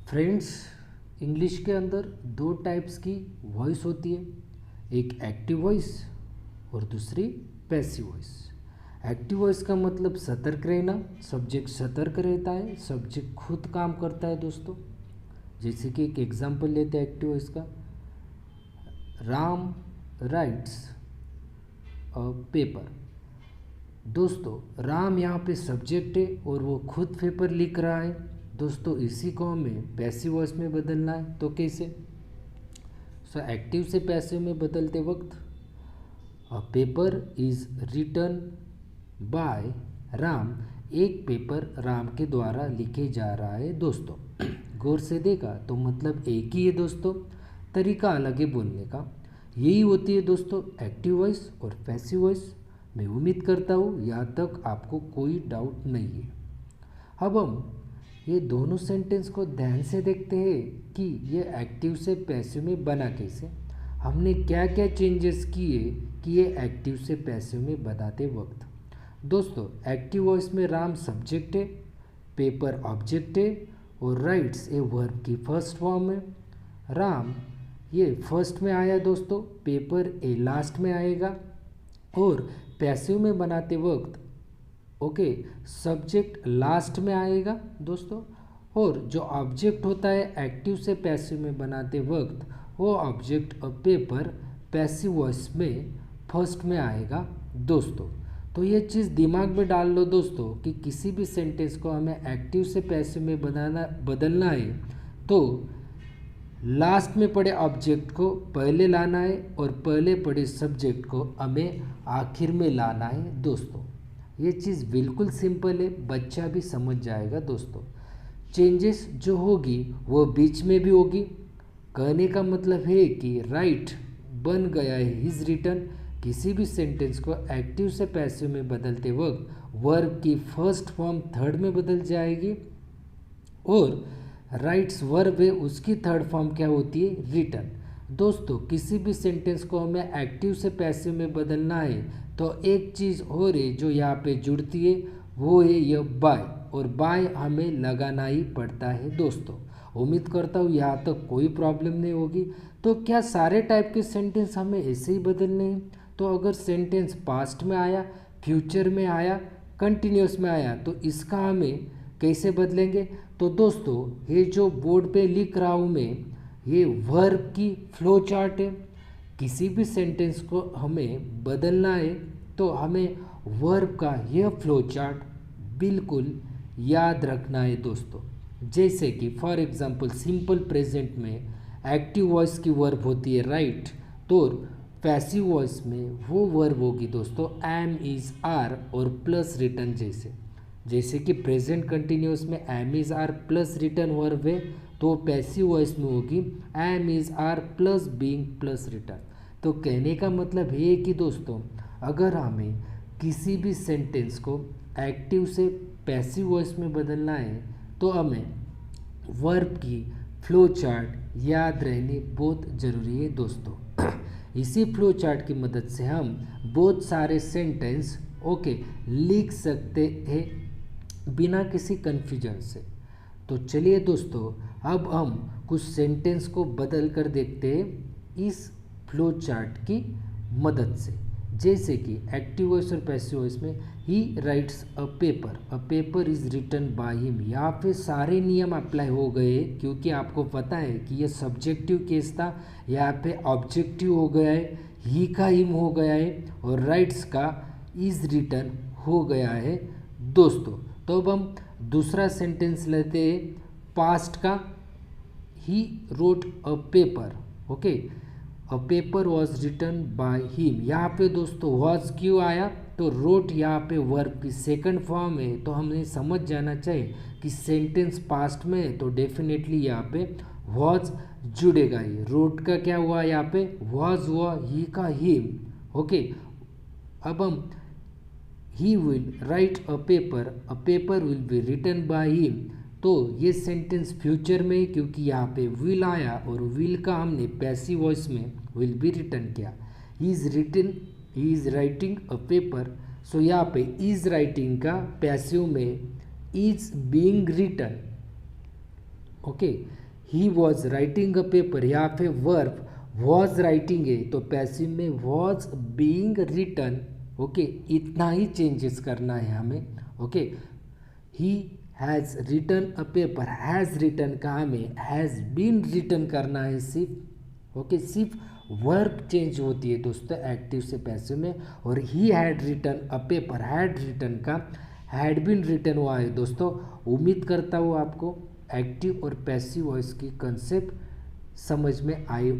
Friends, English के अंदर दो टाइप्स की वॉइस होती है, एक एक्टिव वॉइस और दूसरी पैसिव वॉइस। एक्टिव वॉइस का मतलब सतर्क रहना, सब्जेक्ट सतर्क रहता है, सब्जेक्ट खुद काम करता है दोस्तों। जैसे कि एक एग्जांपल लेते हैं एक्टिव वॉइस का। Ram rights a paper. दोस्तों, राम यहाँ पे सब्जेक्ट है और वो खुद पेपर लिख रहा है। दोस्तों, इसी को हमें पैसिव वॉइस में बदलना है, तो कैसे? एक्टिव से पैसिव में बदलते वक्त a paper is written by Ram, एक पेपर राम के द्वारा लिखे जा रहा है। दोस्तों, गौर से देखा तो मतलब एक ही है दोस्तों, तरीका अलग है बोलने का। यही होती है दोस्तों एक्टिव वॉइस और पैसिव वॉइस। मैं उम्मीद करता हूँ यहाँ तक आपको कोई डाउट नहीं है। अब हम ये दोनों सेंटेंस को ध्यान से देखते हैं कि ये एक्टिव से पैसिव में बना कैसे। हमने क्या क्या चेंजेस किए कि ये एक्टिव से पैसिव में बनाते वक्त। दोस्तों, एक्टिव वॉइस में राम सब्जेक्ट है, पेपर ऑब्जेक्ट है और राइट्स ए वर्ब की फर्स्ट फॉर्म है। राम ये फर्स्ट में आया दोस्तों, पेपर ए लास्ट में आएगा। और पैसिव में बनाते वक्त ओके, सब्जेक्ट लास्ट में आएगा दोस्तों। और जो ऑब्जेक्ट होता है एक्टिव से पैसिव में बनाते वक्त, वो ऑब्जेक्ट पेपर पैसिव वॉइस में फर्स्ट में आएगा दोस्तों। तो ये चीज़ दिमाग में डाल लो दोस्तों कि किसी भी सेंटेंस को हमें एक्टिव से पैसिव में बदलना है तो लास्ट में पड़े ऑब्जेक्ट को पहले लाना है और पहले पड़े सब्जेक्ट को हमें आखिर में लाना है दोस्तों। ये चीज़ बिल्कुल सिंपल है, बच्चा भी समझ जाएगा दोस्तों। चेंजेस जो होगी वो बीच में भी होगी। कहने का मतलब है कि राइट बन गया है हिज रिटन। किसी भी सेंटेंस को एक्टिव से पैसिव में बदलते वक्त वर्ब की फर्स्ट फॉर्म थर्ड में बदल जाएगी और राइट्स वर्ब है उसकी थर्ड फॉर्म क्या होती है? रिटन। दोस्तों, किसी भी सेंटेंस को हमें एक्टिव से पैसिव में बदलना है तो एक चीज़ और है जो यहाँ पे जुड़ती है, वो है यह बाय, और बाय हमें लगाना ही पड़ता है दोस्तों। उम्मीद करता हूँ यहाँ तक कोई प्रॉब्लम नहीं होगी। तो क्या सारे टाइप के सेंटेंस हमें ऐसे ही बदलने हैं? तो अगर सेंटेंस पास्ट में आया, फ्यूचर में आया, कंटिन्यूस में आया तो इसका हमें कैसे बदलेंगे? तो दोस्तों, ये जो बोर्ड पे लिख रहा हूँ मैं, ये वर्ब की फ्लो चार्ट है। किसी भी सेंटेंस को हमें बदलना है तो हमें वर्ब का यह फ्लो चार्ट बिल्कुल याद रखना है दोस्तों। जैसे कि फॉर एग्जांपल सिंपल प्रेजेंट में एक्टिव वॉइस की वर्ब होती है राइट, तो पैसिव वॉइस में वो वर्ब होगी दोस्तों एम इज़ आर और प्लस रिटर्न। जैसे कि प्रेजेंट कंटिन्यूस में am is are plus written verb है, तो पैसिव वॉइस में होगी am is are plus being plus written. तो कहने का मतलब है कि दोस्तों, अगर हमें किसी भी सेंटेंस को एक्टिव से पैसिव वॉइस में बदलना है तो हमें वर्ब की फ्लो चार्ट याद रहनी बहुत ज़रूरी है दोस्तों। इसी फ्लो चार्ट की मदद से हम बहुत सारे सेंटेंस लिख सकते हैं बिना किसी कन्फ्यूजन से। तो चलिए दोस्तों, अब हम कुछ सेंटेंस को बदल कर देखते हैं इस फ्लो चार्ट की मदद से। जैसे कि एक्टिव वॉइस और पैसिव वॉइस में he writes a paper is written by him, यहाँ पे सारे नियम अप्लाई हो गए क्योंकि आपको पता है कि ये सब्जेक्टिव केस था। यहाँ पे ऑब्जेक्टिव हो गया है, ही का हिम हो गया है और राइट्स का इज़ रिटन हो गया है दोस्तों। तो अब हम दूसरा सेंटेंस लेते हैं पास्ट का। He wrote a paper, a paper was written by him. यहाँ पे दोस्तों वॉज क्यों आया? तो रोट यहाँ पे वर्ब की सेकंड फॉर्म है, तो हमें समझ जाना चाहिए कि सेंटेंस पास्ट में है तो डेफिनेटली यहाँ पे वॉज जुड़ेगा। ही रोट का क्या हुआ? यहाँ पे वॉज हुआ, ही का हिम। अब हम he will write a paper will be written by him. तो ये सेंटेंस फ्यूचर में, क्योंकि यहाँ पे विल आया और विल का हमने पैसिव वॉइस में विल बी रिटन किया। He is writing a paper, so यहाँ पे इज राइटिंग का पैसिव में is being written. Okay, he was writing a paper, यहाँ पे वर्ब वॉज राइटिंग है तो पैसिव में वॉज बीइंग रिटन। ओके, इतना ही चेंजेस करना है हमें। Okay, he has written a paper, has written का हमें हैज़ बीन रिटन करना है सिर्फ। ओके, सिर्फ वर्ब चेंज होती है दोस्तों एक्टिव से पैसिव में, और he had written a paper, had written का हैड बीन रिटन हुआ है दोस्तों। उम्मीद करता हूँ आपको एक्टिव और पैसिव वॉइस की कंसेप्ट समझ में आई।